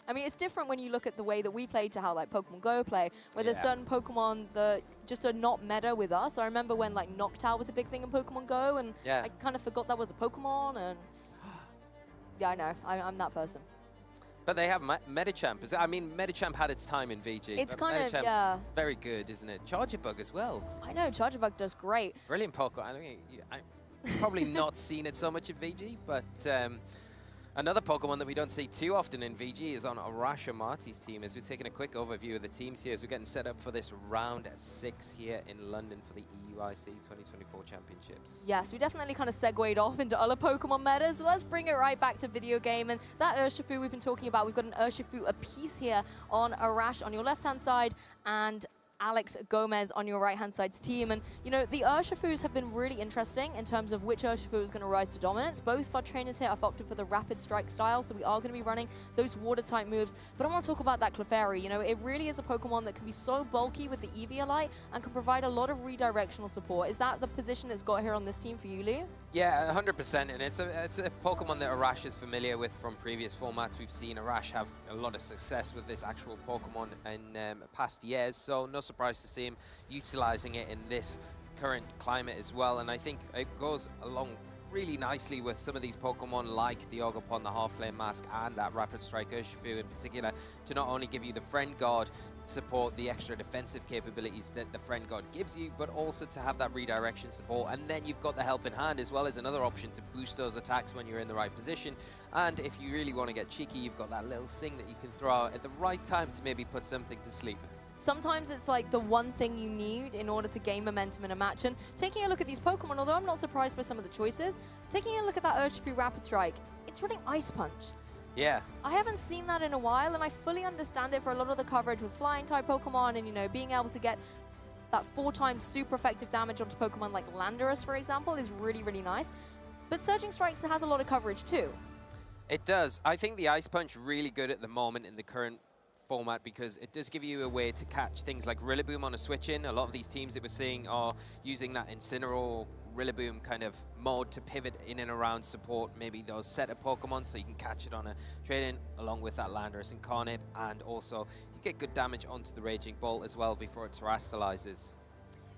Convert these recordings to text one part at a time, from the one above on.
I mean, it's different when you look at the way that we play to how like Pokemon Go play, where there's certain Pokemon that just are not meta with us. I remember when like Noctowl was a big thing in Pokemon Go, and I kind of forgot that was a Pokemon, and yeah, I know, I'm that person. But they have Medicham. I mean, Medicham had its time in VG. It's kind of, very good, isn't it? Charjabug as well. I know, Charjabug does great. Brilliant Pokemon. I mean, I've probably not seen it so much in VG, but another Pokemon that we don't see too often in VG is on Arash Ommati's team. As we're taking a quick overview of the teams here, as we're getting set up for this round 6 here in London for the EUIC 2024 Championships. Yes, we definitely kind of segued off into other Pokemon metas. So let's bring it right back to video game. And that Urshifu we've been talking about, we've got an Urshifu apiece here on Arash on your left-hand side, and Alex Gómez on your right-hand side's team. And, you know, the Urshifus have been really interesting in terms of which Urshifu is going to rise to dominance. Both of our trainers here have opted for the Rapid Strike style, so we are going to be running those water-type moves. But I want to talk about that Clefairy. You know, it really is a Pokemon that can be so bulky with the Eviolite and can provide a lot of redirectional support. Is that the position it's got here on this team for you, Lee? Yeah, 100%. And it's a Pokemon that Arash is familiar with from previous formats. We've seen Arash have a lot of success with this actual Pokemon in past years, so no surprise to see him utilizing it in this current climate as well. And I think it goes along really nicely with some of these Pokemon like the Ogerpon, the Half-Flame Mask, and that Rapid Strike Urshifu in particular, to not only give you the Friend Guard support, the extra defensive capabilities that the Friend Guard gives you, but also to have that redirection support. And then you've got the Helping Hand as well as another option to boost those attacks when you're in the right position. And if you really want to get cheeky, you've got that little Sing that you can throw out at the right time to maybe put something to sleep. Sometimes it's like the one thing you need in order to gain momentum in a match. And taking a look at these Pokemon, although I'm not surprised by some of the choices, taking a look at that Urshifu Rapid Strike, it's running Ice Punch. Yeah. I haven't seen that in a while, and I fully understand it for a lot of the coverage with flying-type Pokemon and, you know, being able to get that 4 times super effective damage onto Pokemon like Landorus, for example, is really, really nice. But Surging Strikes has a lot of coverage too. It does. I think the Ice Punch really good at the moment in the current format because it does give you a way to catch things like Rillaboom on a switch-in. A lot of these teams that we're seeing are using that Incineroar Rillaboom kind of mode to pivot in and around support maybe those set of Pokemon, so you can catch it on a trade-in along with that Landorus and Carnip, and also you get good damage onto the Raging Bolt as well before it terastallizes.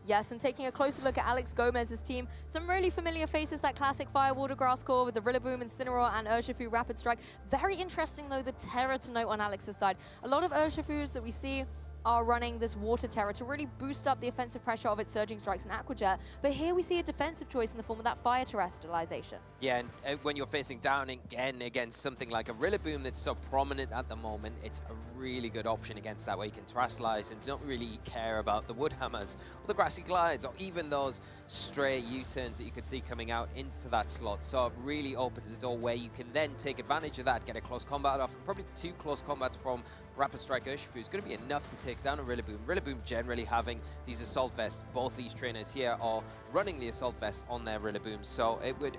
Yes, and taking a closer look at Alex Gómez's team, some really familiar faces, that classic Fire Water Grass core with the Rillaboom, Incineroar, and Urshifu Rapid Strike. Very interesting, though, the Terra to note on Alex's side. A lot of Urshifus that we see are running this Water Terra to really boost up the offensive pressure of its Surging Strikes and Aqua Jet. But here we see a defensive choice in the form of that Fire Terastallization. Yeah, and when you're facing down again against something like a Rillaboom that's so prominent at the moment, it's a really good option against that, where you can Terastallize and don't really care about the Wood Hammers or the Grassy Glides or even those stray U-turns that you could see coming out into that slot. So it really opens the door where you can then take advantage of that, get a close combat off. Probably 2 close combats from Rapid Strike Urshifu is going to be enough to take down a Rillaboom. Rillaboom generally having these Assault Vests. Both these trainers here are running the Assault Vest on their Rillaboom, so it would,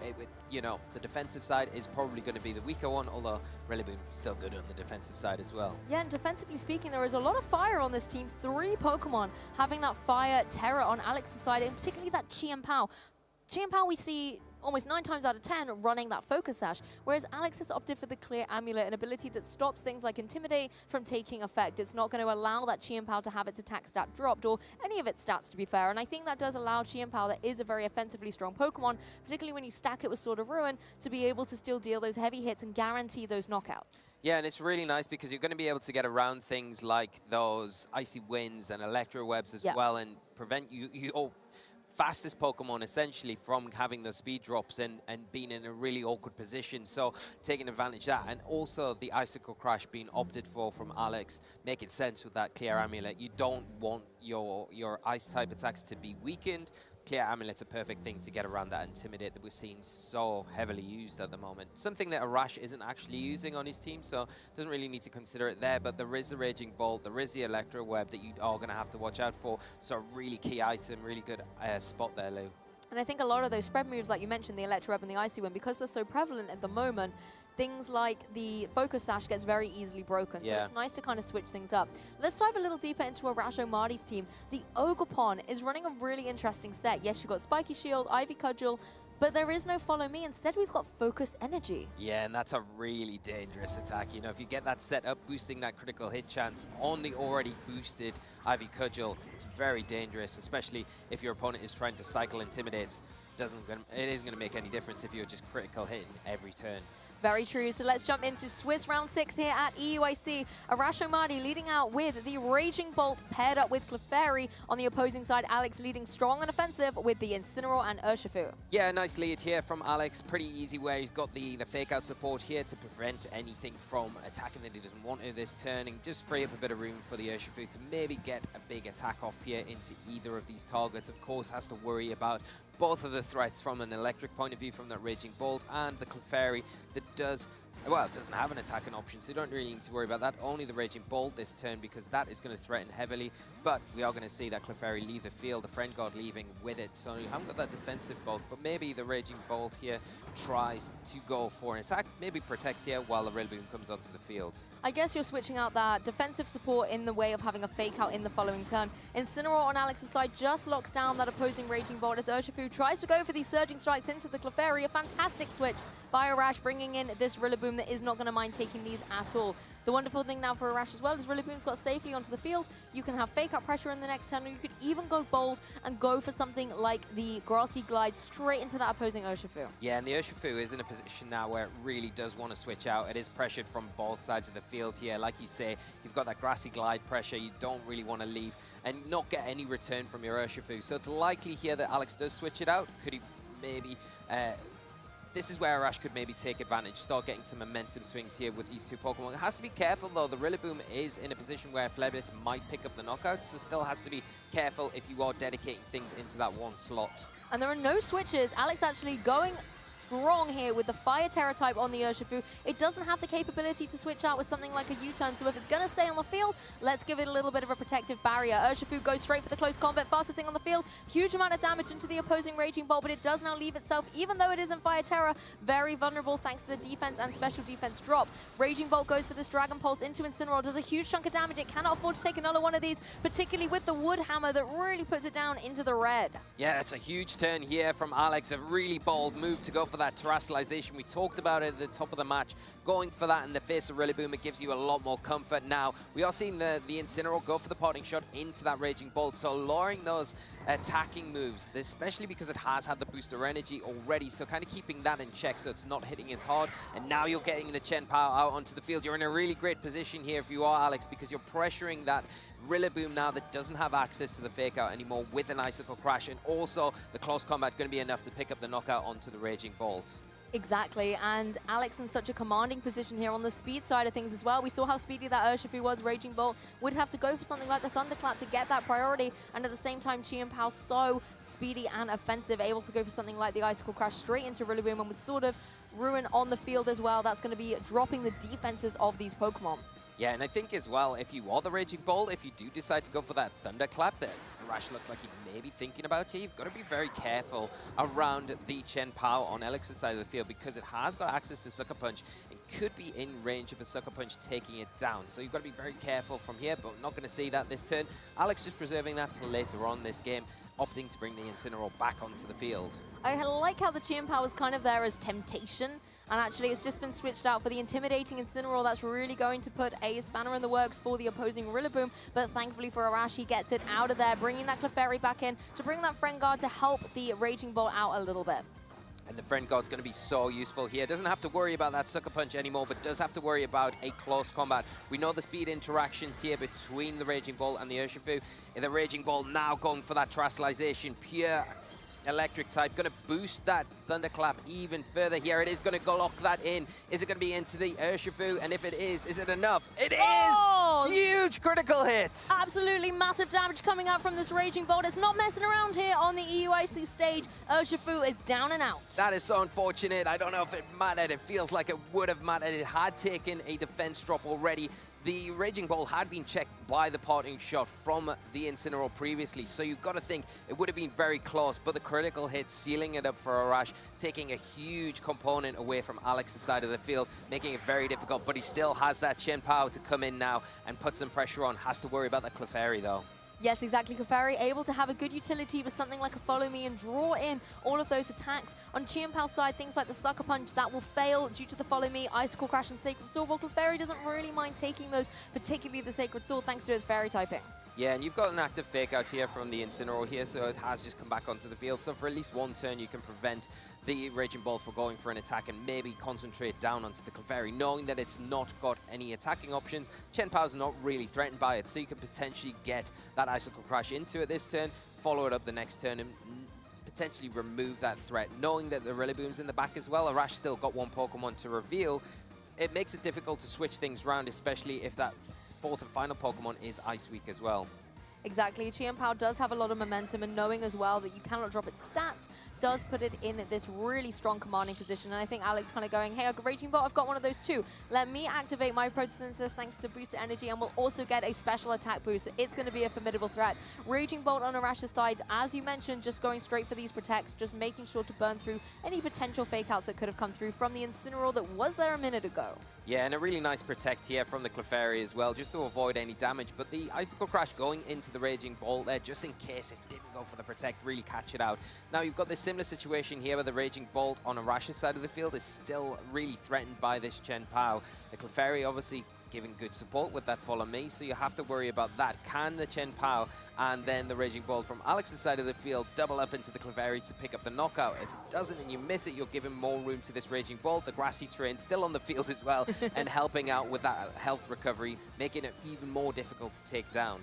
you know, the defensive side is probably going to be the weaker one, although Rillaboom still good on the defensive side as well. Yeah, and defensively speaking, there is a lot of fire on this team. 3 Pokemon having that Fire Terra on Alex's side, and particularly that Chi-Pao. Chi-Pao we see almost 9 times out of 10 running that Focus Sash, whereas Alex has opted for the Clear Amulet, an ability that stops things like Intimidate from taking effect. It's not going to allow that Chi-Pao to have its attack stat dropped, or any of its stats, to be fair, and I think that does allow Chi-Pao, that is a very offensively strong Pokemon, particularly when you stack it with Sword of Ruin, to be able to still deal those heavy hits and guarantee those knockouts. Yeah, and it's really nice because you're going to be able to get around things like those Icy Winds and Electro Webs as well, and prevent your fastest Pokemon essentially from having those speed drops and being in a really awkward position. So taking advantage of that, and also the Icicle Crash being opted for from Alex, making sense with that Clear Amulet. You don't want your Ice type attacks to be weakened. Clear Amulet's a perfect thing to get around that Intimidate that we're seeing so heavily used at the moment. Something that Arash isn't actually using on his team, so doesn't really need to consider it there, but there is the Raging Bolt, there is the Electro Web that you are going to have to watch out for, so really key item, really good spot there, Lou. And I think a lot of those spread moves, like you mentioned, the Electro Web and the Icy Wind, because they're so prevalent at the moment, things like the Focus Sash gets very easily broken, so it's nice to kind of switch things up. Let's dive a little deeper into Arash Ommati's team. The Ogerpon is running a really interesting set. Yes, you've got Spiky Shield, Ivy Cudgel, but there is no follow me. Instead, we've got focus energy. Yeah, and that's a really dangerous attack. You know, if you get that set up, boosting that critical hit chance on the already boosted Ivy Cudgel, it's very dangerous, especially if your opponent is trying to cycle Intimidates. It isn't going to make any difference if you're just critical hitting every turn. Very true. So let's jump into Swiss round 6 here at EUIC. Arash Ommati leading out with the Raging Bolt paired up with Clefairy. On the opposing side, Alex leading strong and offensive with the Incineroar and Urshifu. Yeah, nice lead here from Alex. Pretty easy where he's got the fake out support here to prevent anything from attacking that he doesn't want to this turn, and just free up a bit of room for the Urshifu to maybe get a big attack off here into either of these targets. Of course, has to worry about both of the threats from an electric point of view from that Raging Bolt and the Clefairy that doesn't have an attacking option, so you don't really need to worry about that. Only the Raging Bolt this turn, because that is going to threaten heavily. But we are going to see that Clefairy leave the field, the Friend Guard leaving with it, so you haven't got that defensive Bolt. But maybe the Raging Bolt here tries to go for an attack, maybe protects here while the Rillaboom comes onto the field. I guess you're switching out that defensive support in the way of having a fake out in the following turn. Incineroar on Alex's side just locks down that opposing Raging Bolt as Urshifu tries to go for these surging strikes into the Clefairy. A fantastic switch by Arash, bringing in this Rillaboom that is not going to mind taking these at all. The wonderful thing now for Arash as well is Rillaboom's got safely onto the field. You can have fake out pressure in the next turn, or you could even go bold and go for something like the Grassy Glide straight into that opposing Urshifu. Yeah, and the Urshifu is in a position now where it really does want to switch out. It is pressured from both sides of the field here. Like you say, you've got that Grassy Glide pressure. You don't really want to leave and not get any return from your Urshifu. So it's likely here that Alex does switch it out. Could he maybe... this is where Arash could maybe take advantage, start getting some momentum swings here with these two Pokemon. It has to be careful, though. The Rillaboom is in a position where Flareblitz might pick up the knockouts, so still has to be careful if you are dedicating things into that one slot. And there are no switches. Alex actually going strong here with the Fire Terror type on the Urshifu. It doesn't have the capability to switch out with something like a U-turn, so if it's going to stay on the field, let's give it a little bit of a protective barrier. Urshifu goes straight for the close combat, fastest thing on the field. Huge amount of damage into the opposing Raging Bolt, but it does now leave itself, even though it isn't Fire Terror, very vulnerable thanks to the defense and special defense drop. Raging Bolt goes for this Dragon Pulse into Incineroar, does a huge chunk of damage. It cannot afford to take another one of these, particularly with the Wood Hammer that really puts it down into the red. Yeah, it's a huge turn here from Alex. A really bold move to go for that terrestrialization. We talked about it at the top of the match. Going for that in the face of Rillaboom, it gives you a lot more comfort. Now, we are seeing the Incineroar go for the potting shot into that Raging Bolt, so lowering those attacking moves, especially because it has had the booster energy already, so kind of keeping that in check so it's not hitting as hard. And now you're getting the Chen Pao out onto the field. You're in a really great position here if you are Alex, because you're pressuring that Rillaboom now that doesn't have access to the fake out anymore with an Icicle Crash, and also the close combat going to be enough to pick up the knockout onto the Raging Bolt. Exactly, and Alex in such a commanding position here on the speed side of things as well. We saw how speedy that Urshifu was. Raging Bolt would have to go for something like the Thunderclap to get that priority, and at the same time, Chen Pao so speedy and offensive, able to go for something like the Icicle Crash straight into Rillaboom, and with sort of ruin on the field as well. That's going to be dropping the defenses of these Pokemon. Yeah, and I think as well, if you are the Raging Bolt, if you do decide to go for that Thunderclap that Arash looks like he may be thinking about here, you've got to be very careful around the Chen Pao on Alex's side of the field, because it has got access to Sucker Punch and could be in range of a Sucker Punch taking it down. So you've got to be very careful from here, but we're not going to see that this turn. Alex is preserving that till later on this game, opting to bring the Incineroar back onto the field. I like how the Chen Pao is kind of there as temptation. And actually, it's just been switched out for the intimidating Incineroar. That's really going to put a spanner in the works for the opposing Rillaboom. But thankfully for Arash, he gets it out of there, bringing that Clefairy back in to bring that Friend Guard to help the Raging Bolt out a little bit. And the Friend Guard's going to be so useful here. Doesn't have to worry about that Sucker Punch anymore, but does have to worry about a close combat. We know the speed interactions here between the Raging Bolt and the Urshifu. And the Raging Bolt now going for that terrestrialization, pure electric type, going to boost that Thunderclap even further here. It is going to go lock that in. Is it going to be into the Urshifu? And if it is it enough? It is! Huge critical hit! Absolutely massive damage coming out from this Raging Bolt. It's not messing around here on the EUIC stage. Urshifu is down and out. That is so unfortunate. I don't know if it mattered. It feels like it would have mattered. It had taken a defense drop already. The Raging Bolt had been checked by the parting shot from the Incineroar previously, so you've got to think it would have been very close, but the critical hit sealing it up for Arash, taking a huge component away from Alex's side of the field, making it very difficult, but he still has that Chen Pao to come in now and put some pressure on. Has to worry about the Clefairy, though. Yes, exactly. Clefairy able to have a good utility with something like a follow me and draw in all of those attacks. On Chien Pao's side, things like the Sucker Punch, that will fail due to the follow me, Icicle Crash and Sacred Sword. Well, Clefairy doesn't really mind taking those, particularly the Sacred Sword, thanks to its Fairy typing. Yeah, and you've got an active Fake Out here from the Incineroar here, so it has just come back onto the field. So for at least one turn, you can prevent the Raging Bolt from going for an attack and maybe concentrate down onto the Clefairy, knowing that it's not got any attacking options. Chien Pao's not really threatened by it, so you can potentially get that Icicle Crash into it this turn, follow it up the next turn, and potentially remove that threat, knowing that the Rillaboom's in the back as well. Arash still got one Pokemon to reveal. It makes it difficult to switch things around, especially if that fourth and final Pokemon is Ice Weak as well. Exactly. Chien Pao does have a lot of momentum, and knowing as well that you cannot drop its stats does put it in this really strong commanding position. And I think Alex kind of going, hey, I've got Raging Bolt, I've got one of those too. Let me activate my Photosynthesis thanks to Booster Energy, and we'll also get a special attack boost. So it's going to be a formidable threat. Raging Bolt on Arash's side, as you mentioned, just going straight for these protects, just making sure to burn through any potential fake outs that could have come through from the Incineroar that was there a minute ago. Yeah, and a really nice protect here from the Clefairy as well, just to avoid any damage. But the Icicle Crash going into the Raging Bolt there, just in case it didn't go for the protect, really catch it out. Now you've got this similar situation here where the Raging Bolt on Arash's side of the field is still really threatened by this Chien Pao. The Clefairy obviously giving good support with that follow me, so you have to worry about that. Can the Chien Pao and then the Raging Bolt from Alex's side of the field double up into the Clefairy to pick up the knockout? If it doesn't and you miss it, you're giving more room to this Raging Bolt. The grassy terrain still on the field as well and helping out with that health recovery, making it even more difficult to take down.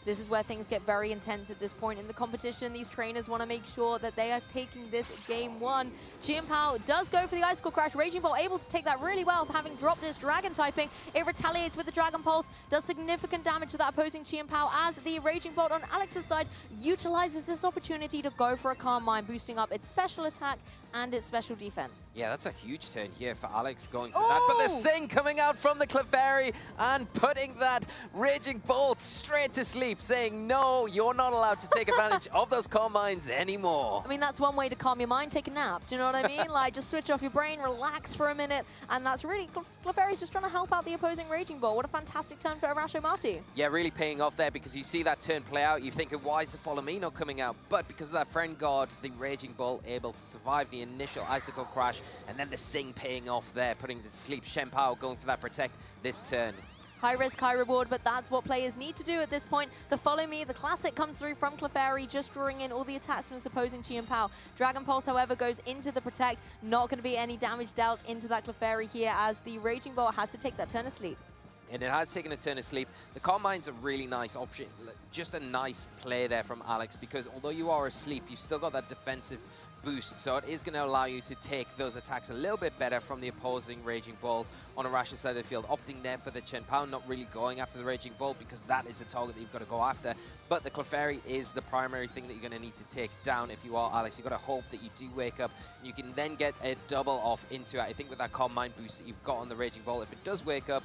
This is where things get very intense at this point in the competition. These trainers want to make sure that they are taking this game one. Chien Pao does go for the Icicle Crash. Raging Bolt able to take that really well, having dropped its Dragon typing. It retaliates with the Dragon Pulse, does significant damage to that opposing Chien Pao as the Raging Bolt on Alex's side utilizes this opportunity to go for a Calm Mind, boosting up its special attack and its special defense. Yeah, that's a huge turn here for Alex going for that. But the Sing coming out from the Clefairy and putting that Raging Bolt straight to sleep, saying, no, you're not allowed to take advantage of those Calm Minds anymore. I mean, that's one way to calm your mind, take a nap. Do you know what I mean? Like, just switch off your brain, relax for a minute, and that's really, Clefairy's just trying to help out the opposing Raging Bolt. What a fantastic turn for Arash Ommati. Yeah, really paying off there, because you see that turn play out, you're thinking, why is the Follow Me not coming out? But because of that Friend Guard, the Raging Bolt able to survive the initial Icicle Crash, and then the Sing paying off there, putting to sleep Chien Pao going for that Protect this turn. High risk, high reward, but that's what players need to do at this point. The Follow Me, the classic comes through from Clefairy, just drawing in all the attacks from its opposing Chien Pao. Dragon Pulse, however, goes into the Protect. Not going to be any damage dealt into that Clefairy here, as the Raging Bolt has to take that turn of sleep. And it has taken a turn of sleep. The Calm Mind's a really nice option. Just a nice play there from Alex, because although you are asleep, you've still got that defensive boost, so it is going to allow you to take those attacks a little bit better from the opposing Raging Bolt on Arash's side of the field, opting there for the Chien Pao, not really going after the Raging Bolt because that is a target that you've got to go after. But the Clefairy is the primary thing that you're going to need to take down if you are Alex. You've got to hope that you do wake up, and you can then get a double off into it. I think with that Calm Mind boost that you've got on the Raging Bolt, if it does wake up,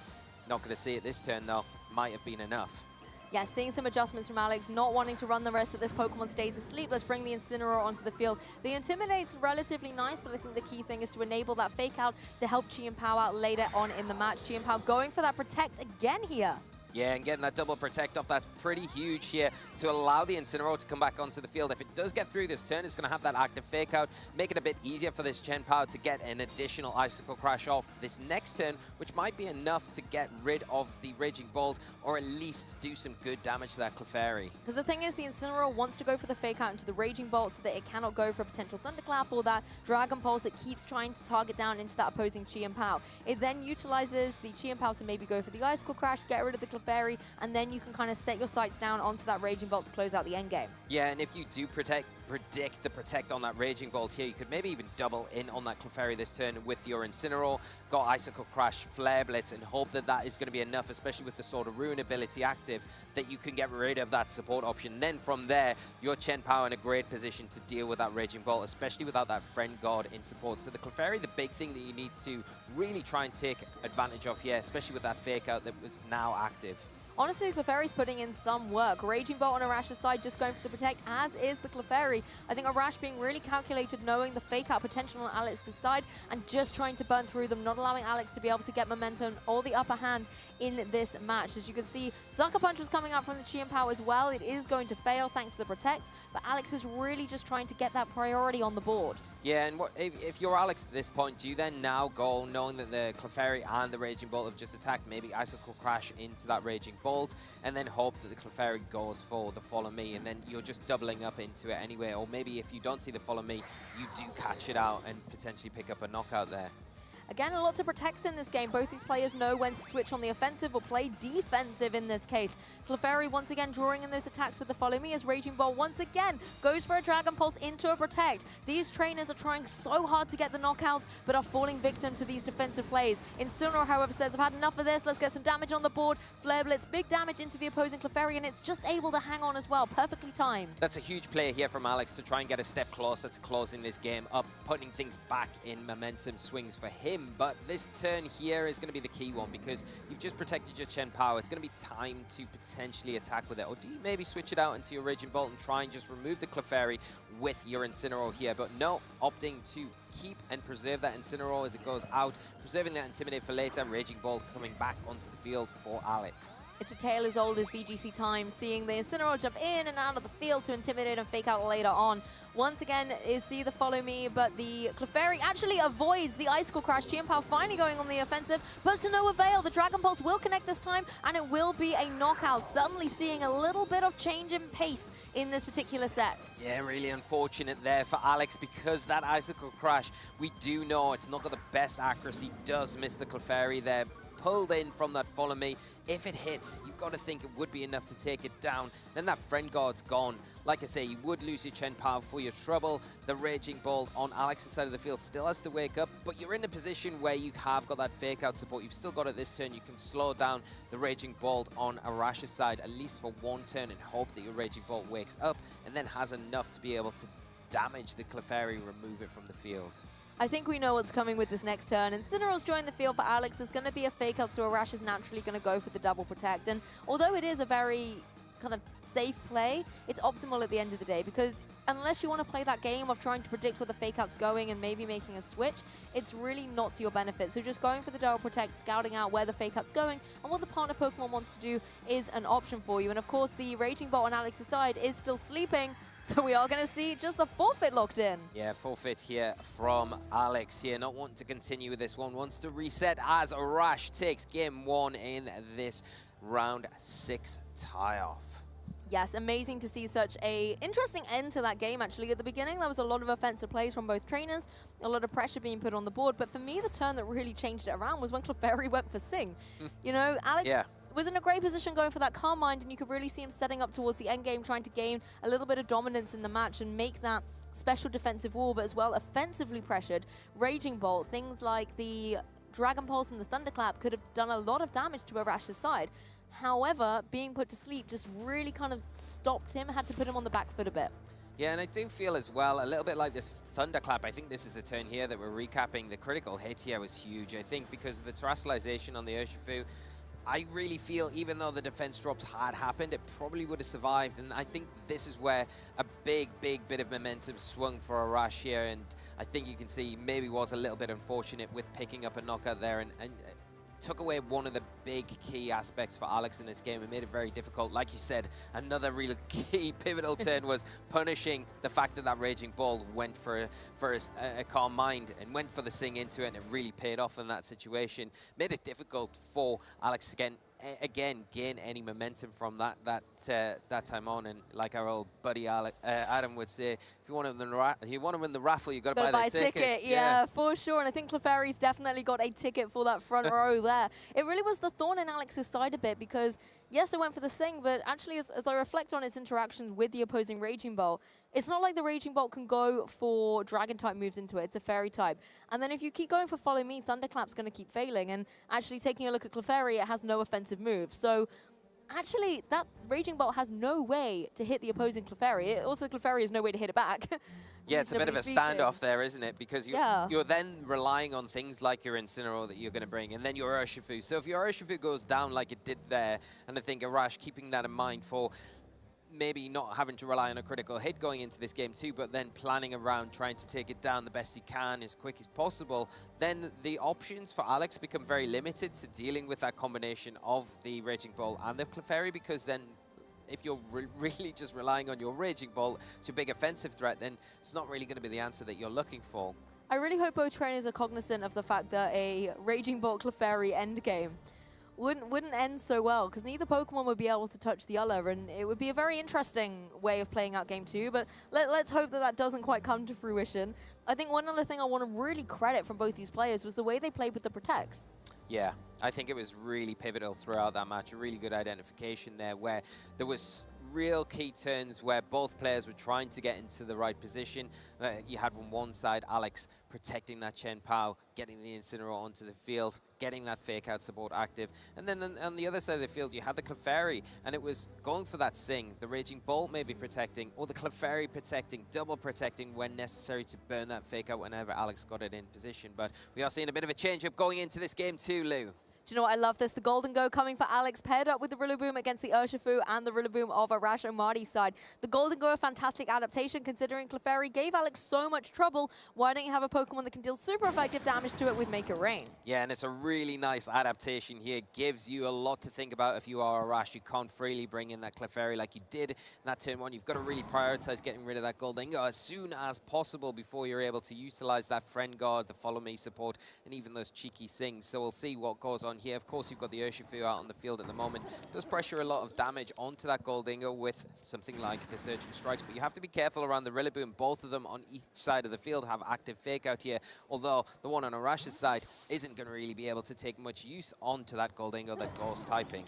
not going to see it this turn though, might have been enough. Yeah, seeing some adjustments from Alex, not wanting to run the rest of this Pokemon stays asleep. Let's bring the Incineroar onto the field. The Intimidate's relatively nice, but I think the key thing is to enable that Fake Out to help Chien Pao out later on in the match. Chien Pao going for that Protect again here. Yeah, and getting that double Protect off, that's pretty huge here to allow the Incineroar to come back onto the field. If it does get through this turn, it's going to have that active Fake Out, make it a bit easier for this Chien Pao to get an additional Icicle Crash off this next turn, which might be enough to get rid of the Raging Bolt, or at least do some good damage to that Clefairy. Because the thing is, the Incineroar wants to go for the Fake Out into the Raging Bolt so that it cannot go for a potential Thunderclap or that Dragon Pulse that keeps trying to target down into that opposing Chien Pao. It then utilizes the Chien Pao to maybe go for the Icicle Crash, get rid of the Clefairy, and then you can kind of set your sights down onto that Raging Bolt to close out the endgame. Yeah, and if you do predict the Protect on that Raging Bolt here, you could maybe even double in on that Clefairy this turn with your Incineroar, got Icicle Crash, Flare Blitz, and hope that that is going to be enough, especially with the Sword of Ruin ability active, that you can get rid of that support option. Then from there, your Chien Pao in a great position to deal with that Raging Bolt, especially without that Friend Guard in support. So the Clefairy, the big thing that you need to really try and take advantage of here, especially with that Fake Out that was now active. honestly, Clefairy's putting in some work. Raging Bolt on Arash's side, just going for the protect, as is the Clefairy. I think Arash being really calculated, knowing the fake out potential on Alex's side, and just trying to burn through them, not allowing Alex to be able to get momentum or the upper hand in this match. As you can see, Sucker Punch was coming out from the Chi and Power as well. It is going to fail thanks to the protects, but Alex is really just trying to get that priority on the board. Yeah, and if you're Alex at this point, do you then now go, knowing that the Clefairy and the Raging Bolt have just attacked, maybe Icicle Crash into that Raging Bolt, and then hope that the Clefairy goes for the Follow Me, and then you're just doubling up into it anyway? Or maybe if you don't see the Follow Me, you do catch it out and potentially pick up a knockout there. Again, a lot to protect in this game. Both these players know when to switch on the offensive or play defensive in this case. Clefairy once again drawing in those attacks with the Follow Me as Raging Bolt once again goes for a Dragon Pulse into a protect. These trainers are trying so hard to get the knockouts, but are falling victim to these defensive plays. Incineroar, however, says, I've had enough of this. Let's get some damage on the board. Flare Blitz, big damage into the opposing Clefairy, and it's just able to hang on as well. Perfectly timed. That's a huge play here from Alex to try and get a step closer to closing this game up, putting things back in momentum swings for him. But this turn here is going to be the key one, because you've just protected your Chen Power. It's going to be time to potentially attack with it. Or do you maybe switch it out into your Raging Bolt and try and just remove the Clefairy with your Incineroar here? But no, opting to keep and preserve that Incineroar as it goes out, preserving that Intimidate for later. Raging Bolt coming back onto the field for Alex. It's a tale as old as VGC time, seeing the Incineroar jump in and out of the field to intimidate and fake out later on. Once again, is see the Follow Me, but the Clefairy actually avoids the Icicle Crash. Chi and Power finally going on the offensive, but to no avail. The Dragon Pulse will connect this time, and it will be a knockout. Suddenly seeing a little bit of change in pace in this particular set. Yeah, really unfortunate there for Alex, because that Icicle Crash, we do know it's not got the best accuracy, does miss the Clefairy there. Pulled in from that Follow Me. If it hits, you've got to think it would be enough to take it down. Then that Friend Guard's gone. Like I say, you would lose your Chen Power for your trouble. The Raging Bolt on Alex's side of the field still has to wake up, but you're in a position where you have got that fake out support. You've still got it this turn. You can slow down the Raging Bolt on Arash's side, at least for one turn, and hope that your Raging Bolt wakes up and then has enough to be able to damage the Clefairy, remove it from the field. I think we know what's coming with this next turn. Incineroar's joined the field for Alex. There's going to be a fake out, so Arash is naturally going to go for the double protect. And although it is a very kind of safe play, it's optimal at the end of the day, because unless you want to play that game of trying to predict where the fake out's going and maybe making a switch, it's really not to your benefit. So just going for the double protect, scouting out where the fake out's going and what the partner Pokemon wants to do is an option for you. And of course, the Raging Bolt on Alex's side is still sleeping, so we are going to see just the forfeit locked in. Yeah, forfeit here from Alex here, not wanting to continue with this one, wants to reset as Arash takes game one in this round 6 tie-off. Yes, amazing to see such a interesting end to that game, actually. At the beginning, there was a lot of offensive plays from both trainers, a lot of pressure being put on the board, but for me, the turn that really changed it around was when Clefairy went for Sing. You know, Alex was in a great position going for that Calm Mind, and you could really see him setting up towards the end game, trying to gain a little bit of dominance in the match and make that special defensive wall, but as well offensively pressured. Raging Bolt, things like the Dragon Pulse and the Thunderclap could have done a lot of damage to Arash's side. However, being put to sleep just really kind of stopped him, had to put him on the back foot a bit. Yeah, and I do feel as well, a little bit like this Thunderclap, I think this is the turn here that we're recapping. The critical hit here was huge, I think, because of the terrestrialization on the Urshifu. I really feel, even though the defense drops had happened, it probably would have survived. And I think this is where a big bit of momentum swung for Arash here. And I think you can see maybe was a little bit unfortunate with picking up a knockout there and took away one of the big key aspects for Alex in this game. It made it very difficult. Like you said, another real key pivotal turn was punishing the fact that that Raging Bolt went for a Calm Mind and went for the Sing into it, and it really paid off in that situation. Made it difficult for Alex to again gain any momentum from that time on. And like our old buddy Adam would say, if you want to win the raffle, you got to buy the ticket. Yeah, for sure. And I think Clefairy's definitely got a ticket for that front row there. It really was the thorn in Alex's side a bit, because yes, it went for the Sing, but actually as I reflect on its interactions with the opposing Raging Bolt, it's not like the Raging Bolt can go for Dragon type moves into it. It's a Fairy type. And then if you keep going for Follow Me, Thunderclap's going to keep failing. And actually taking a look at Clefairy, it has no offensive moves. So actually, that Raging Bolt has no way to hit the opposing Clefairy. Also, Clefairy has no way to hit it back. Yeah, it's a bit of a standoff there, isn't it? Because you're then relying on things like your Incineroar that you're going to bring, and then your Urshifu. So if your Urshifu goes down like it did there, and I think Arash keeping that in mind for maybe not having to rely on a critical hit going into this game too, but then planning around trying to take it down the best he can as quick as possible, then the options for Alex become very limited to dealing with that combination of the Raging Ball and the Clefairy, because then if you're really just relying on your Raging Ball as your big offensive threat, then it's not really going to be the answer that you're looking for. I really hope both trainers are cognizant of the fact that a Raging Bolt Clefairy endgame wouldn't end so well, because neither Pokemon would be able to touch the other, and it would be a very interesting way of playing out Game 2, but let's hope that that doesn't quite come to fruition. I think one other thing I want to really credit from both these players was the way they played with the Protects. Yeah, I think it was really pivotal throughout that match. A really good identification there, where there was real key turns where both players were trying to get into the right position. You had on one side Alex protecting that Chen Pao, getting the Incineroar onto the field, getting that fake out support active. And then on the other side of the field, you had the Clefairy, and it was going for that Sing. The Raging Bolt maybe protecting, or the Clefairy protecting, double protecting when necessary to burn that fake out whenever Alex got it in position. But we are seeing a bit of a change-up going into this game too, Lou. Do you know what? I love this. The Golden Go coming for Alex, paired up with the Rillaboom against the Urshifu and the Rillaboom of Arash Ommati's side. The Golden Go, a fantastic adaptation, considering Clefairy gave Alex so much trouble. Why don't you have a Pokemon that can deal super effective damage to it with Make It Rain? Yeah, and it's a really nice adaptation here. Gives you a lot to think about if you are Arash. You can't freely bring in that Clefairy like you did in that turn one. You've got to really prioritize getting rid of that Golden Go as soon as possible before you're able to utilize that Friend Guard, the Follow Me support, and even those cheeky Sings. So we'll see what goes on here. Of course, you've got the Urshifu out on the field at the moment. Does pressure a lot of damage onto that Goldingo with something like the Surging Strikes, but you have to be careful around the Rillaboom. Both of them on each side of the field have active Fake Out here, although the one on Arash's side isn't going to really be able to take much use onto that Goldingo that Ghost typing.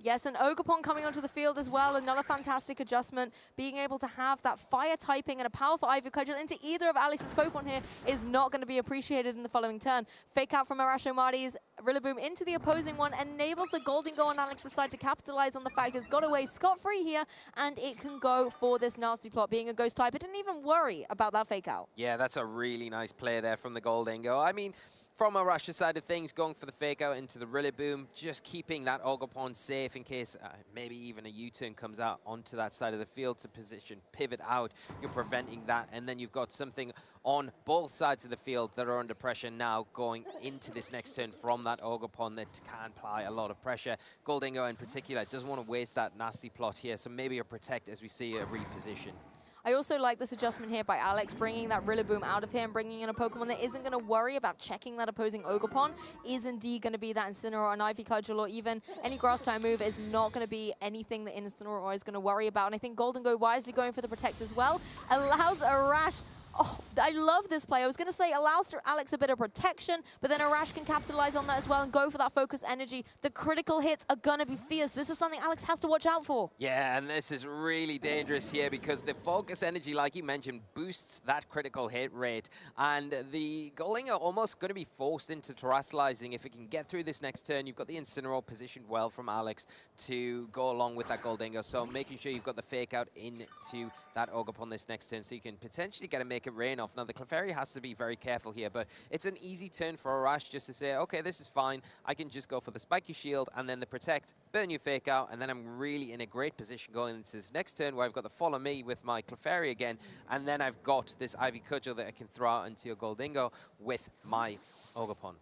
Yes, and Ogerpon coming onto the field as well, another fantastic adjustment. Being able to have that fire typing and a powerful Ivy Cudgel into either of Alex's Pokemon here is not going to be appreciated in the following turn. Fake out from Arash Ommati's Rillaboom into the opposing one enables the Goldingo on Alex's side to capitalize on the fact it's got away scot-free here, and it can go for this nasty plot. Being a Ghost type, it didn't even worry about that Fake out. Yeah, that's a really nice play there from the Goldingo. I mean, from Arash's side of things, going for the Fake Out into the Rillaboom, just keeping that Ogerpon safe in case maybe even a U-turn comes out onto that side of the field to position, pivot out. You're preventing that, and then you've got something on both sides of the field that are under pressure now going into this next turn from that Ogerpon that can apply a lot of pressure. Goldingo in particular doesn't want to waste that nasty plot here, so maybe a Protect as we see a reposition. I also like this adjustment here by Alex, bringing that Rillaboom out of here and bringing in a Pokemon that isn't going to worry about checking that opposing Ogerpon, is indeed going to be that Incineroar, an Ivy Cudgel, or even any Grass-type move is not going to be anything that Incineroar is going to worry about. And I think Goldingo wisely going for the Protect as well allows Arash. Oh, I love this play. I was going to say allows Alex a bit of protection, but then Arash can capitalize on that as well and go for that focus energy. The critical hits are going to be fierce. This is something Alex has to watch out for. Yeah, and this is really dangerous here because the focus energy, like you mentioned, boosts that critical hit rate. And the Goldingo almost going to be forced into terrestrializing if it can get through this next turn. You've got the Incineroar positioned well from Alex to go along with that Goldingo. So making sure you've got the Fake Out into that Ogerpon this next turn so you can potentially get a Make It Rain off. Now, the Clefairy has to be very careful here, but it's an easy turn for Arash just to say, okay, this is fine. I can just go for the Spiky Shield and then the Protect, burn your Fake Out, and then I'm really in a great position going into this next turn where I've got the Follow Me with my Clefairy again, and then I've got this Ivy Cudgel that I can throw out into your Goldingo with my Ogerpon.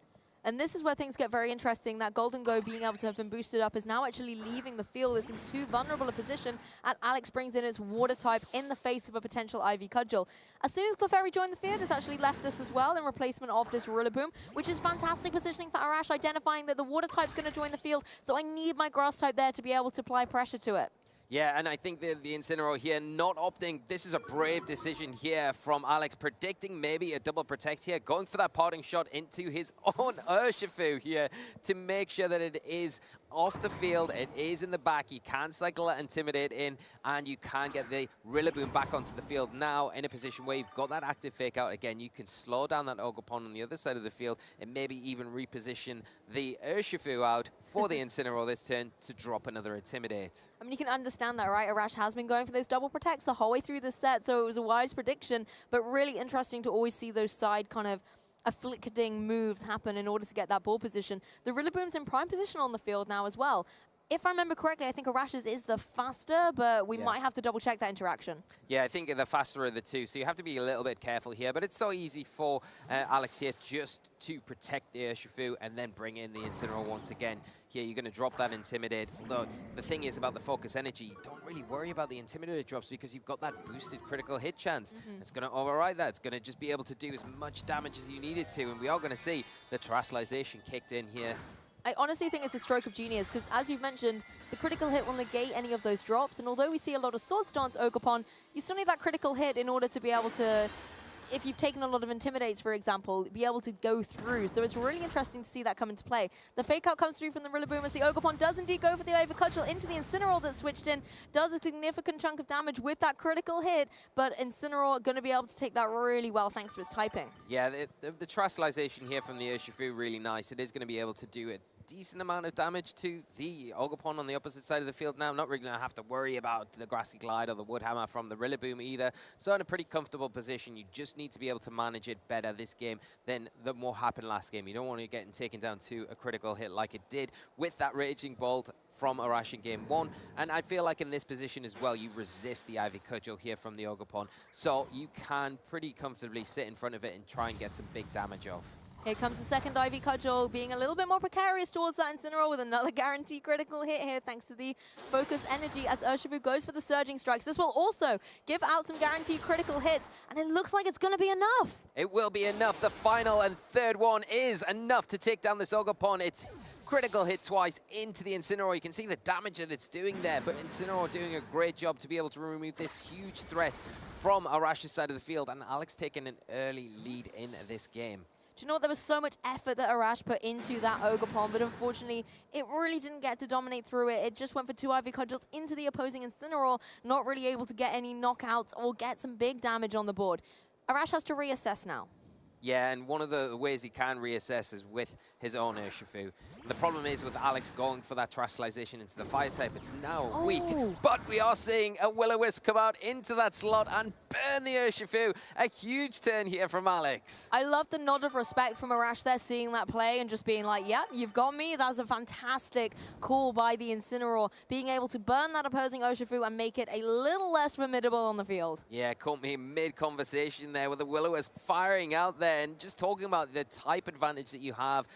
And this is where things get very interesting. That Goldingo being able to have been boosted up is now actually leaving the field. It's in too vulnerable a position, and Alex brings in its Water type in the face of a potential Ivy Cudgel. As soon as Clefairy joined the field, it's actually left us as well in replacement of this Rillaboom, which is fantastic positioning for Arash, identifying that the Water type's going to join the field, so I need my Grass type there to be able to apply pressure to it. Yeah, and I think the Incineroar here not opting. This is a brave decision here from Alex, predicting maybe a double Protect here, going for that parting shot into his own Urshifu here to make sure that it is off the field. It is in the back. You can cycle that Intimidate in, and you can get the Rillaboom back onto the field now in a position where you've got that active fake out. Again, you can slow down that Ogerpon on the other side of the field and maybe even reposition the Urshifu out for the Incineroar this turn to drop another Intimidate. I mean, you can understand that, right? Arash has been going for those double protects the whole way through the set, so it was a wise prediction, but really interesting to always see those side kind of afflicting moves happen in order to get that ball position. The Rillaboom's in prime position on the field now as well. If I remember correctly, I think Arash's is the faster, but we might have to double check that interaction. Yeah, I think the faster of the two, so you have to be a little bit careful here, but it's so easy for Alex here just to protect the Urshifu and then bring in the Incineroar once again. Here, you're going to drop that Intimidate, although the thing is about the Focus Energy, you don't really worry about the Intimidate drops because you've got that boosted critical hit chance. It's going to override that. It's going to just be able to do as much damage as you need it to, and we are going to see the Terastallization kicked in here. I honestly think it's a stroke of genius because, as you've mentioned, the critical hit will negate any of those drops. And although we see a lot of Swords Dance Ogerpon, you still need that critical hit in order to be able to, if you've taken a lot of Intimidates, for example, be able to go through. So it's really interesting to see that come into play. The fake out comes through from the Rillaboom as the Ogerpon does indeed go for the Ivy Cudgel into the Incineroar that switched in, does a significant chunk of damage with that critical hit, but Incineroar going to be able to take that really well thanks to his typing. Yeah, the Terastallization here from the Urshifu, really nice. It is going to be able to do it. Decent amount of damage to the Ogerpon on the opposite side of the field now. I'm not really going to have to worry about the Grassy Glide or the Wood Hammer from the Rillaboom either. So in a pretty comfortable position. You just need to be able to manage it better this game than what happened last game. You don't want to get taken down to a critical hit like it did with that Raging Bolt from Arash in game 1. And I feel like in this position as well, you resist the Ivy Cudgel here from the Ogerpon. So you can pretty comfortably sit in front of it and try and get some big damage off. Here comes the second Ivy Cudgel, being a little bit more precarious towards that Incineroar with another guaranteed critical hit here thanks to the Focus Energy as Urshifu goes for the Surging Strikes. This will also give out some guaranteed critical hits, and it looks like it's going to be enough. It will be enough. The final and third one is enough to take down this Ogerpon. It's critical hit twice into the Incineroar. You can see the damage that it's doing there, but Incineroar doing a great job to be able to remove this huge threat from Arash's side of the field, and Alex taking an early lead in this game. Do you know what? There was so much effort that Arash put into that Ogerpon, but unfortunately, it really didn't get to dominate through it. It just went for 2 Ivy Cudgels into the opposing Incineroar, not really able to get any knockouts or get some big damage on the board. Arash has to reassess now. Yeah, and one of the ways he can reassess is with his own Urshifu. The problem is with Alex going for that Terastallization into the Fire type, it's now weak. But we are seeing a Will-O-Wisp come out into that slot and burn the Urshifu. A huge turn here from Alex. I love the nod of respect from Arash there, seeing that play and just being like, yeah, you've got me. That was a fantastic call by the Incineroar, being able to burn that opposing Urshifu and make it a little less formidable on the field. Yeah, caught me mid-conversation there with the Will-O-Wisp firing out there and just talking about the type advantage that you have.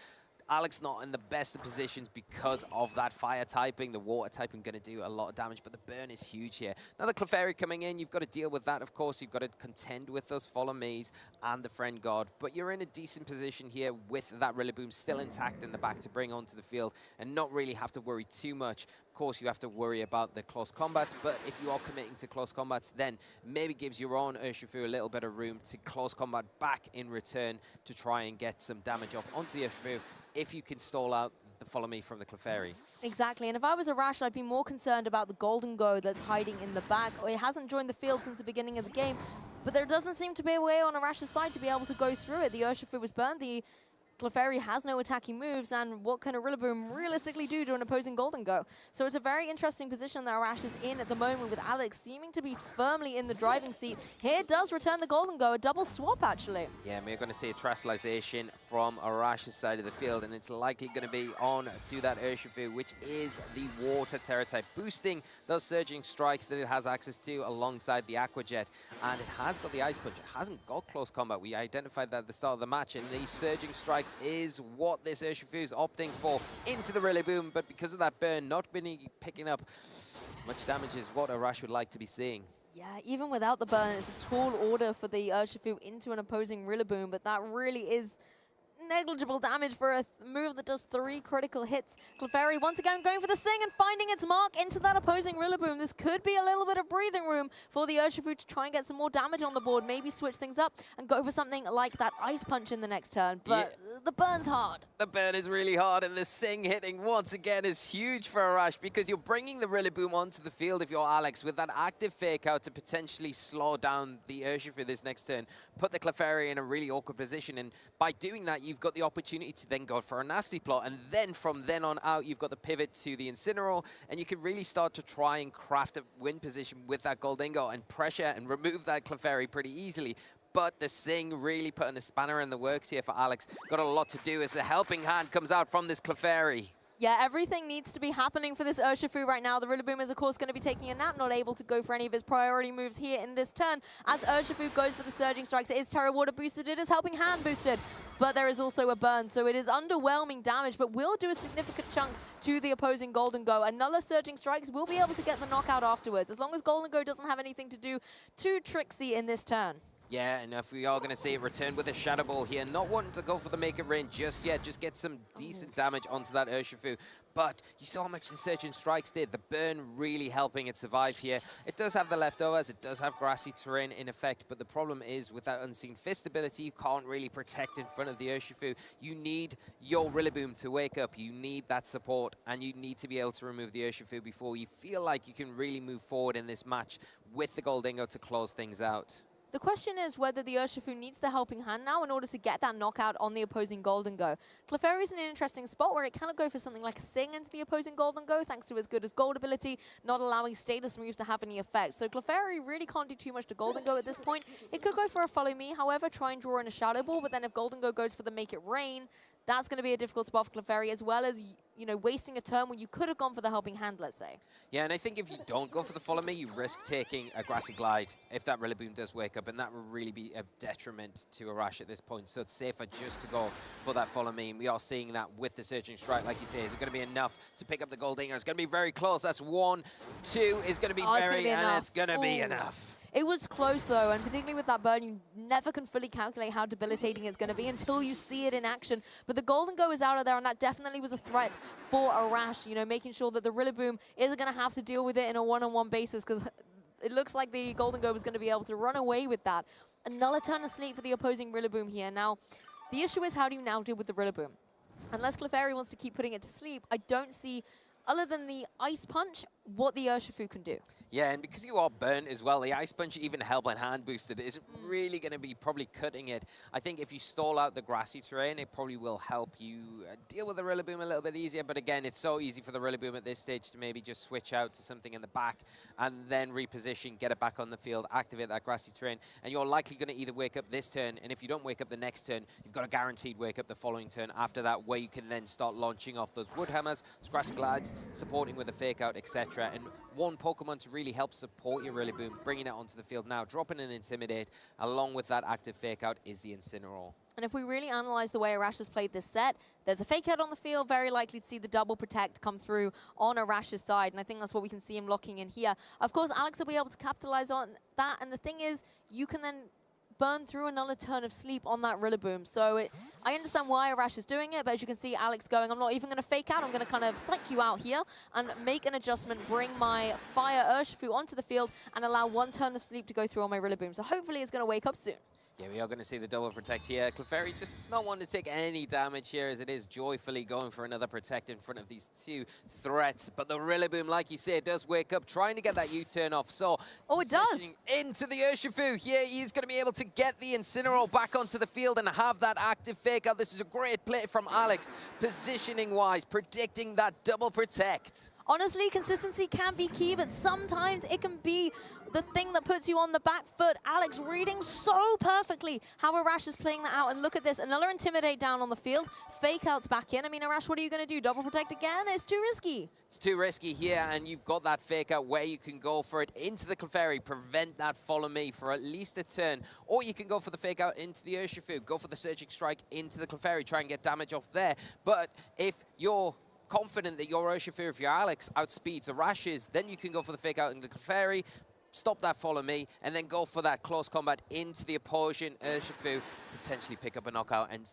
Alex not in the best of positions because of that fire typing. The water typing going to do a lot of damage, but the burn is huge here. Now the Clefairy coming in, you've got to deal with that, of course. You've got to contend with those Follow Me's and the Friend God, but you're in a decent position here with that Rillaboom still intact in the back to bring onto the field and not really have to worry too much. Of course, you have to worry about the close combats, but if you are committing to close combats, then maybe gives your own Urshifu a little bit of room to close combat back in return to try and get some damage off onto the Urshifu if you can stall out the Follow Me from the Clefairy. Exactly, and if I was Arash, I'd be more concerned about the Golden Go that's hiding in the back. It hasn't joined the field since the beginning of the game, but there doesn't seem to be a way on Arash's side to be able to go through it. The Urshifu was burned, the Clefairy has no attacking moves, and what can a Rillaboom realistically do to an opposing Golden Go? So it's a very interesting position that Arash is in at the moment, with Alex seeming to be firmly in the driving seat. Here does return the Golden Go, a double swap actually. Yeah, we're going to see a Terastallization from Arash's side of the field, and it's likely going to be on to that Urshifu, which is the Water Terra type, boosting those Surging Strikes that it has access to alongside the Aqua Jet. And it has got the Ice Punch. It hasn't got close combat. We identified that at the start of the match, and the Surging Strikes is what this Urshifu is opting for into the Rillaboom, but because of that burn, not picking up as much damage as what Arash would like to be seeing. Yeah, even without the burn, it's a tall order for the Urshifu into an opposing Rillaboom, but that really is negligible damage for a move that does 3 critical hits. Clefairy once again going for the Sing and finding its mark into that opposing Rillaboom. This could be a little bit of breathing room for the Urshifu to try and get some more damage on the board, maybe switch things up and go for something like that Ice Punch in the next turn. But the burn's hard. The burn is really hard, and the Sing hitting once again is huge for Arash because you're bringing the Rillaboom onto the field if you're Alex with that active fake out to potentially slow down the Urshifu this next turn, put the Clefairy in a really awkward position, and by doing that, you've got the opportunity to then go for a nasty plot, and then from then on out, you've got the pivot to the Incineroar, and you can really start to try and craft a win position with that Goldingo and pressure and remove that Clefairy pretty easily. But the Sing really putting a spanner in the works here for Alex. Got a lot to do as the helping hand comes out from this Clefairy. Yeah, everything needs to be happening for this Urshifu right now. The Rillaboom is, of course, going to be taking a nap, not able to go for any of his priority moves here in this turn. As Urshifu goes for the Surging Strikes, it is Terra Water boosted, it is Helping Hand boosted, but there is also a burn, so it is underwhelming damage, but will do a significant chunk to the opposing Golden Go. Another Surging Strikes will be able to get the knockout afterwards, as long as Golden Go doesn't have anything to do too tricksy in this turn. Yeah, and if we are going to see it return with a Shadow Ball here, not wanting to go for the Make It Rain just yet, just get some decent damage onto that Urshifu. But you saw how much the Surging Strikes did. The burn really helping it survive here. It does have the leftovers, it does have grassy terrain in effect, but the problem is with that Unseen Fist ability, you can't really protect in front of the Urshifu. You need your Rillaboom to wake up, you need that support, and you need to be able to remove the Urshifu before you feel like you can really move forward in this match with the Goldingo to close things out. The question is whether the Urshifu needs the Helping Hand now in order to get that knockout on the opposing Golden Go. Clefairy is in an interesting spot where it cannot go for something like a Sing into the opposing Golden Go, thanks to its good as gold ability, not allowing status moves to have any effect. So Clefairy really can't do too much to Golden Go at this point. It could go for a Follow Me, however, try and draw in a Shadow Ball, but then if Golden Go goes for the Make It Rain, that's going to be a difficult spot for Clefairy, as well as, you know, wasting a turn when you could have gone for the Helping Hand, let's say. Yeah, and I think if you don't go for the Follow Me, you risk taking a Grassy Glide if that Rillaboom does wake up, and that would really be a detriment to Arash at this point. So it's safer just to go for that Follow Me, and we are seeing that with the Surging Strike, like you say. Is it going to be enough to pick up the Goldingo? It's going to be very close. That's 1, 2 is going to be and it's going to be enough. It was close, though, and particularly with that burn, you never can fully calculate how debilitating it's going to be until you see it in action. But the Golden Go is out of there, and that definitely was a threat for Arash, you know, making sure that the Rillaboom isn't going to have to deal with it in a one-on-one basis, because it looks like the Golden Go was going to be able to run away with that. Another turn of sleep for the opposing Rillaboom here. Now, the issue is, how do you now deal with the Rillaboom? Unless Clefairy wants to keep putting it to sleep, I don't see, other than the Ice Punch, what the Urshifu can do. Yeah, and because you are burnt as well, the Ice Punch, even Helping Hand boosted, isn't really going to be probably cutting it. I think if you stall out the grassy terrain, it probably will help you deal with the Rillaboom a little bit easier. But again, it's so easy for the Rillaboom at this stage to maybe just switch out to something in the back and then reposition, get it back on the field, activate that grassy terrain. And you're likely going to either wake up this turn, and if you don't wake up the next turn, you've got a guaranteed wake up the following turn after that, where you can then start launching off those Wood Hammers, those Grassy Glides, supporting with a Fake Out, etc. And one Pokemon to really help support your Rillaboom, bringing it onto the field now, dropping an Intimidate, along with that active Fake Out is the Incineroar. And if we really analyze the way Arash has played this set, there's a Fake Out on the field, very likely to see the double Protect come through on Arash's side, and I think that's what we can see him locking in here. Of course, Alex will be able to capitalize on that, and the thing is, you can then burn through another turn of sleep on that Rillaboom. So I understand why Arash is doing it, but as you can see, Alex going, I'm not even going to Fake Out, I'm going to kind of psych you out here and make an adjustment, bring my Fire Urshifu onto the field, and allow 1 turn of sleep to go through on my Rillaboom. So hopefully it's going to wake up soon. Yeah, we are going to see the double Protect here. Clefairy just not wanting to take any damage here, as it is joyfully going for another Protect in front of these 2 threats. But the Rillaboom, like you say, does wake up, trying to get that U-turn off. So, oh, it does. Into the Urshifu. Here he's going to be able to get the Incineroar back onto the field and have that active Fake Out. This is a great play from Alex, positioning-wise, predicting that double Protect. Honestly, consistency can be key, but sometimes it can be the thing that puts you on the back foot. Alex reading so perfectly how Arash is playing that out. And look at this, another Intimidate down on the field. Fake Outs back in. I mean, Arash, what are you going to do? Double Protect again? It's too risky. It's too risky here, and you've got that Fake Out where you can go for it into the Clefairy, prevent that Follow Me for at least a turn. Or you can go for the Fake Out into the Urshifu, go for the Surging Strike into the Clefairy, try and get damage off there. But if you're confident that your Urshifu, if you're Alex, outspeeds Arash's, then you can go for the Fake Out in the Clefairy, stop that follow me, and then go for that close combat into the opposing Urshifu, potentially pick up a knockout and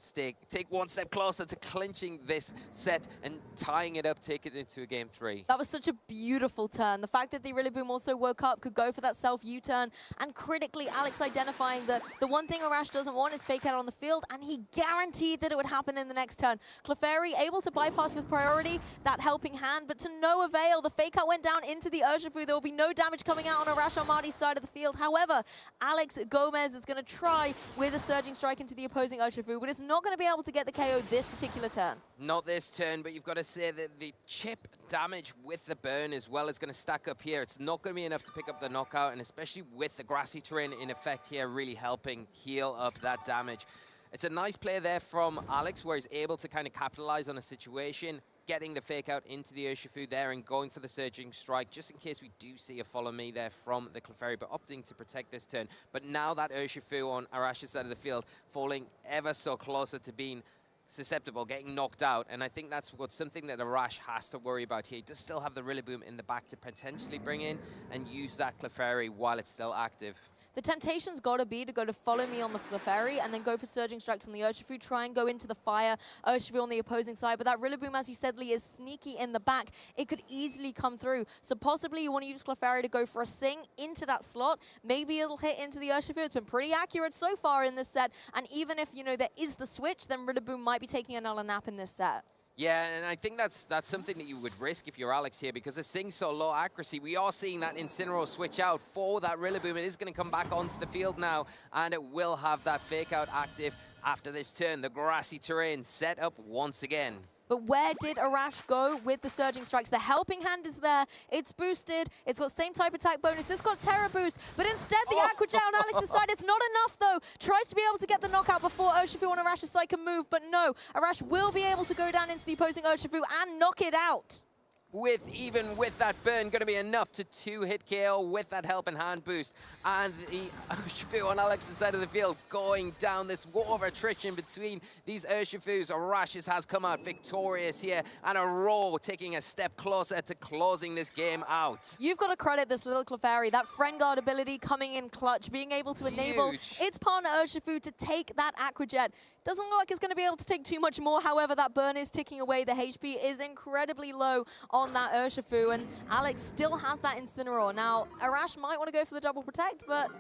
take one step closer to clinching this set and tying it up, take it into a game 3. That was such a beautiful turn. The fact that the Rillaboom also woke up, could go for that self U-turn, and critically, Alex identifying that the one thing Arash doesn't want is fake out on the field, and he guaranteed that it would happen in the next turn. Clefairy able to bypass with priority that helping hand, but to no avail. The fake out went down into the Urshifu. There will be no damage coming out on Arash Ommati's side of the field. However, Alex Gómez is going to try with a surging strike into the opposing Urshifu, but it's not going to be able to get the KO this particular turn. Not this turn, but you've got to say that the chip damage with the burn as well is going to stack up here. It's not going to be enough to pick up the knockout, and especially with the grassy terrain in effect here, really helping heal up that damage. It's a nice play there from Alex, where he's able to kind of capitalize on a situation, getting the fake out into the Urshifu there and going for the surging strike, just in case we do see a follow me there from the Clefairy, but opting to protect this turn. But now that Urshifu on Arash's side of the field, falling ever so closer to being susceptible, getting knocked out, and I think that's something that Arash has to worry about here. He does still have the Rillaboom in the back to potentially bring in and use that Clefairy while it's still active. The temptation's got to be to go to follow me on the Clefairy and then go for surging strikes on the Urshifu, try and go into the fire Urshifu on the opposing side. But that Rillaboom, as you said, Lee, is sneaky in the back. It could easily come through. So possibly you want to use Clefairy to go for a sing into that slot. Maybe it'll hit into the Urshifu. It's been pretty accurate so far in this set. And even if, you know, there is the switch, then Rillaboom might be taking another nap in this set. Yeah, and I think that's something that you would risk if you're Alex here, because the Sing's so low accuracy. We are seeing that Incineroar switch out for that Rillaboom. It is going to come back onto the field now, and it will have that fake out active after this turn. The grassy terrain set up once again. But where did Arash go with the surging strikes? The helping hand is there. It's boosted. It's got same type attack bonus. It's got Terra boost. But instead, the Aqua Jet on Alex's side, it's not enough, though. Tries to be able to get the knockout before Urshifu on Arash's side can move. But no, Arash will be able to go down into the opposing Urshifu and knock it out. Even with that burn, going to be enough to 2-hit KO with that helping hand boost. And the Urshifu on Alex's side of the field going down this war of attrition between these Urshifus. Arash has come out victorious here, and Aurora taking a step closer to closing this game out. You've got to credit this little Clefairy, that friend guard ability coming in clutch, being able to enable its partner Urshifu to take that Aqua Jet. Doesn't look like it's going to be able to take too much more. However, that burn is ticking away. The HP is incredibly low on that Urshifu, and Alex still has that Incineroar. Now, Arash might want to go for the double protect, but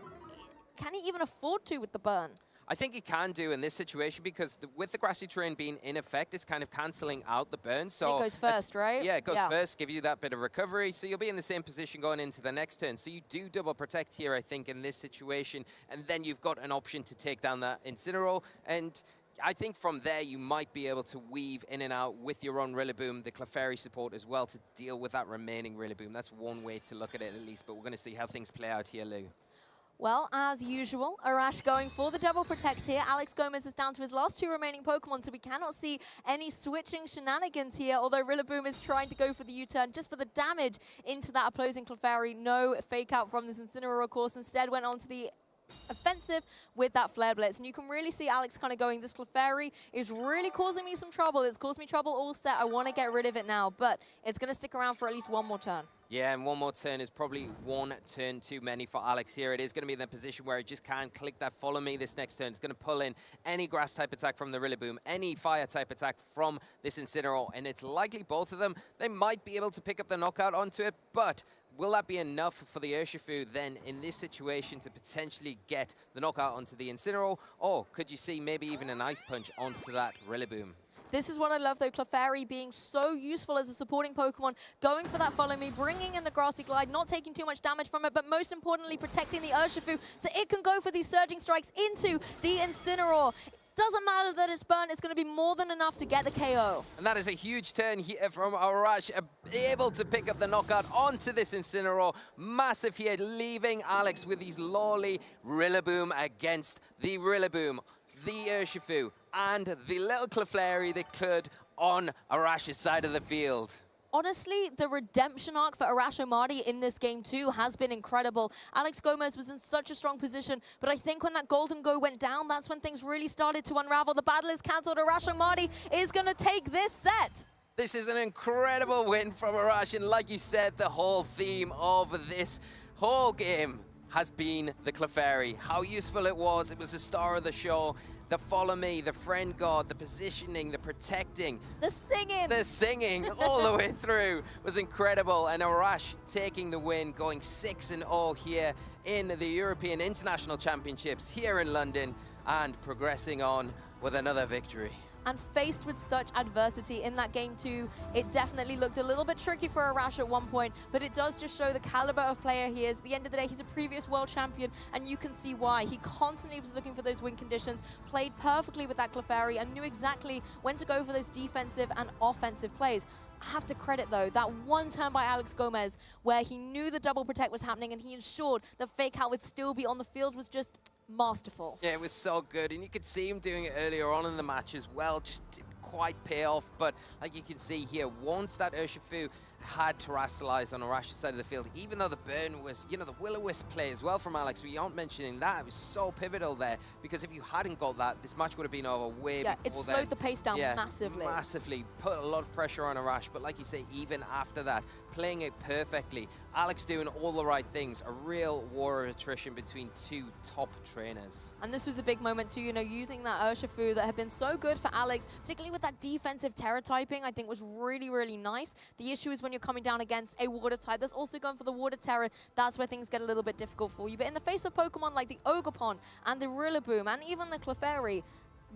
can he even afford to with the burn? I think he can do in this situation, because with the grassy terrain being in effect, it's kind of cancelling out the burn. So it goes first, right? Yeah, it goes first, give you that bit of recovery. So you'll be in the same position going into the next turn. So you do double protect here, I think, in this situation. And then you've got an option to take down that Incineroar. And I think from there, you might be able to weave in and out with your own Rillaboom, the Clefairy support as well, to deal with that remaining Rillaboom. That's one way to look at it, at least. But we're going to see how things play out here, Lou. Well, as usual, Arash going for the double protect here. Alex Gómez is down to his last 2 remaining Pokemon, so we cannot see any switching shenanigans here, although Rillaboom is trying to go for the U-turn just for the damage into that opposing Clefairy. No fake out from this Incineroar, of course. Instead went on to the offensive with that Flare Blitz. And you can really see Alex kind of going, this Clefairy is really causing me some trouble. It's caused me trouble all set. I want to get rid of it now, but it's going to stick around for at least one more turn. Yeah, and one more turn is probably one turn too many for Alex here. It is going to be in the position where he just can't click that follow me this next turn. It's going to pull in any grass type attack from the Rillaboom, any fire type attack from this Incineroar, and it's likely both of them, they might be able to pick up the knockout onto it, but will that be enough for the Urshifu then in this situation to potentially get the knockout onto the Incineroar? Or could you see maybe even an Ice Punch onto that Rillaboom? This is what I love, though, Clefairy being so useful as a supporting Pokemon, going for that follow me, bringing in the Grassy Glide, not taking too much damage from it, but most importantly, protecting the Urshifu so it can go for these surging strikes into the Incineroar. Doesn't matter that it's burnt, it's going to be more than enough to get the KO. And that is a huge turn here from Arash, able to pick up the knockout onto this Incineroar. Massive here, leaving Alex with these lowly Rillaboom against the Rillaboom, the Urshifu, and the little Clefairy that could on Arash's side of the field. Honestly, the redemption arc for Arash Ommati in this game too has been incredible. Alex Gómez was in such a strong position, but I think when that Golden Go went down, that's when things really started to unravel. The battle is cancelled. Arash Ommati is going to take this set. This is an incredible win from Arash, and like you said, the whole theme of this whole game has been the Clefairy. How useful it was the star of the show. The follow me, the friend guard, the positioning, the protecting. The singing all the way through was incredible. And Arash taking the win, going 6-0 here in the European International Championships here in London and progressing on with another victory. And faced with such adversity in that game too, it definitely looked a little bit tricky for Arash at one point, but it does just show the caliber of player he is. At the end of the day, he's a previous world champion, and you can see why. He constantly was looking for those win conditions, played perfectly with that Clefairy, and knew exactly when to go for those defensive and offensive plays. I have to credit, though, that one turn by Alex Gómez where he knew the double protect was happening and he ensured that Fake Out would still be on the field was just masterful. Yeah, it was so good, and you could see him doing it earlier on in the match as well. Just didn't quite pay off, but like you can see here, once that Urshifu had terrestrialized on Arash's side of the field, even though the burn was, you know, the will-o-wisp play as well from Alex, we aren't mentioning that. It was so pivotal there, because if you hadn't got that, this match would have been over way before it slowed the pace down massively. Massively, put a lot of pressure on Arash, but like you say, even after that, playing it perfectly, Alex doing all the right things, a real war of attrition between two top trainers. And this was a big moment too, you know, using that Urshifu that had been so good for Alex, particularly with that defensive terror typing, I think was really, really nice. The issue is when you're coming down against a water type that's also going for the water terror, that's where things get a little bit difficult for you. But in the face of Pokemon like the Ogerpon and the Rillaboom and even the Clefairy,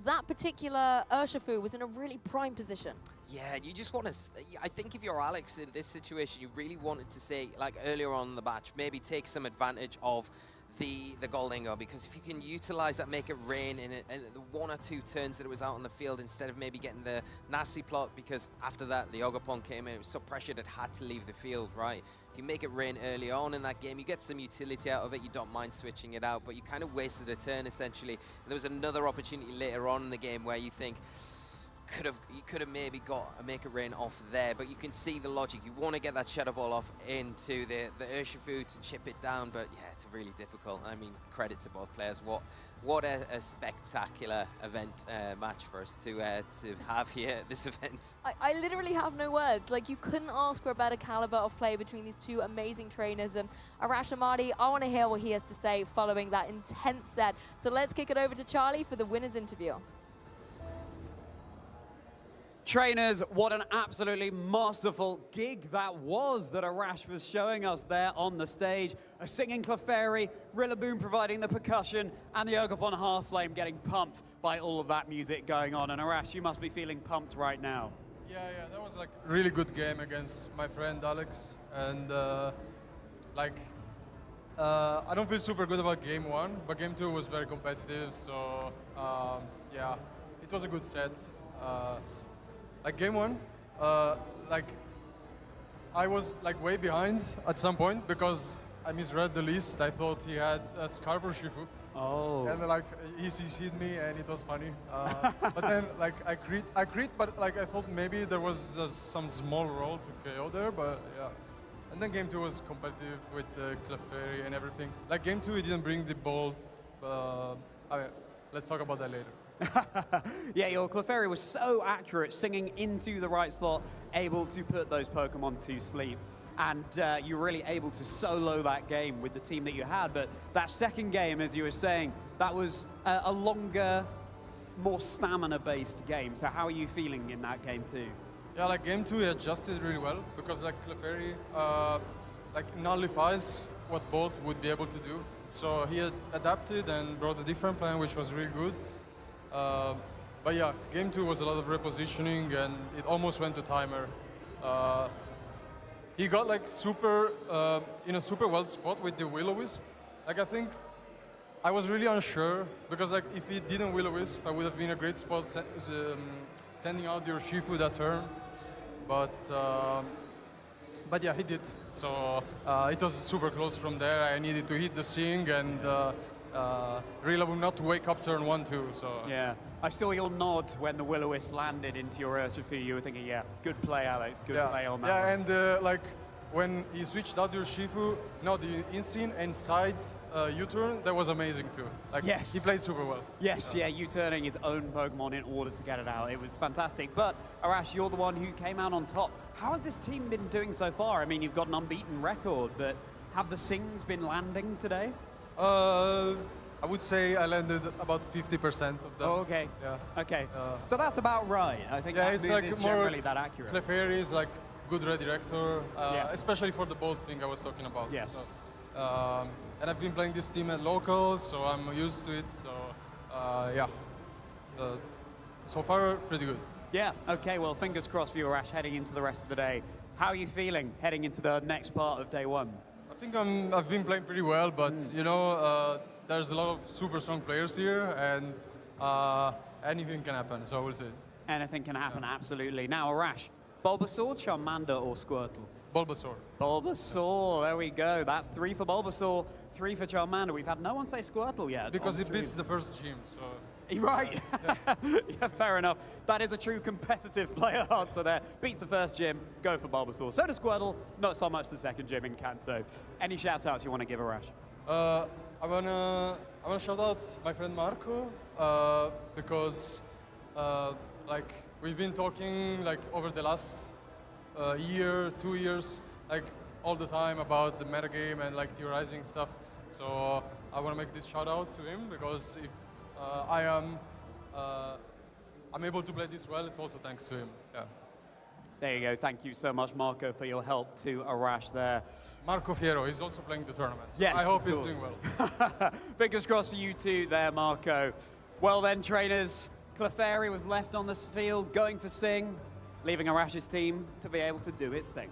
that particular Urshifu was in a really prime position. Yeah, you just want to, I think if you're Alex in this situation, you really wanted to say, like earlier on in the match, maybe take some advantage of the Goldingo, because if you can utilize that, make it rain in the one or two turns that it was out on the field, instead of maybe getting the nasty plot, because after that the Ogerpon came in, it was so pressured it had to leave the field, right? If you make it rain early on in that game, you get some utility out of it, you don't mind switching it out, but you kind of wasted a turn essentially. And there was another opportunity later on in the game where you think, you could have maybe got a make it rain off there, but you can see the logic. You want to get that Shadow Ball off into the Urshifu to chip it down, but yeah, it's really difficult. I mean, credit to both players. What a spectacular event match for us to have here at this event. I literally have no words. Like, you couldn't ask for a better caliber of play between these two amazing trainers. And Arash Ommati, I want to hear what he has to say following that intense set. So let's kick it over to Charlie for the winner's interview. Trainers, what an absolutely masterful gig that was that Arash was showing us there on the stage. A singing Clefairy, Rillaboom providing the percussion, and the Ogerpon Half-Flame getting pumped by all of that music going on. And Arash, you must be feeling pumped right now. Yeah, that was like a really good game against my friend Alex. And I don't feel super good about game one, but game two was very competitive. So yeah, it was a good set. Like game one, I was like way behind at some point because I misread the list. I thought he had a Scarf or Shifu. Oh. And like he CC'd me and it was funny. But then like I crit, but like I thought maybe there was some small roll to KO there, but yeah. And then game two was competitive with Clefairy and everything. Like game two, he didn't bring the ball. Let's talk about that later. Yeah, your Clefairy was so accurate, singing into the right slot, able to put those Pokemon to sleep. And you were really able to solo that game with the team that you had. But that second game, as you were saying, that was a longer, more stamina-based game. So how are you feeling in that game too? Yeah, like game two, he adjusted really well because like Clefairy like nullifies what both would be able to do. So he had adapted and brought a different plan, which was really good. But yeah, game two was a lot of repositioning and it almost went to timer. He got like super, in a super well spot with the Will-O-Wisp. Like I think I was really unsure because like if he didn't Will-O-Wisp, I would have been a great spot sending out your Shifu that turn. But yeah, he did. So it was super close from there. I needed to hit the Sing and Rillaboom not to wake up turn 1-2, so... Yeah, I saw your nod when the Will-O-Wisp landed into your Urshifu. You were thinking, yeah, good play, Alex, good play on that one. Yeah, and like, when he switched out your Shifu, no, the in-scene and side U-turn, that was amazing too. Like, yes. He played super well. Yes, yeah, U-turning his own Pokemon in order to get it out. It was fantastic. But, Arash, you're the one who came out on top. How has this team been doing so far? I mean, you've got an unbeaten record, but Have the sings been landing today? I would say I landed about 50% of them. Oh, okay. Yeah. Okay. So that's about right. I think Yeah, that it's move like is more generally that accurate. Clefairy is like good redirector, Yeah. especially for the bolt thing I was talking about. Yes. So, and I've been playing this team at locals, so I'm used to it. So yeah, so far pretty good. Yeah, okay, well, fingers crossed for you, Arash, heading into the rest of the day. How are you feeling heading into the next part of day one? I think I've been playing pretty well, but you know, there's a lot of super strong players here, and anything can happen. So we'll see. Anything can happen, absolutely. Now, Arash, Bulbasaur, Charmander, or Squirtle? Bulbasaur. Bulbasaur, there we go. That's 3 for Bulbasaur, 3 for Charmander. We've had no one say Squirtle yet. Because on it beats stream. the first gym, so. Right. Yeah, fair enough. That is a true competitive player answer there. Beats the first gym, go for Bulbasaur. So does Squirtle, not so much the second gym in Kanto. Any shout-outs you want to give, Arash? I wanna shout out my friend Marco because like we've been talking like over the last year, 2 years, like all the time about the metagame and like theorizing stuff. So I want to make this shout out to him because if I'm able to play this well, it's also thanks to him. Yeah. There you go. Thank you so much, Marco, for your help to Arash there. Marco Fiero, he's also playing the tournament. So Yes, I hope of he's course. doing well. Fingers crossed for you too there, Marco. Well then, trainers, Clefairy was left on this field going for Sing, leaving Arash's team to be able to do its thing.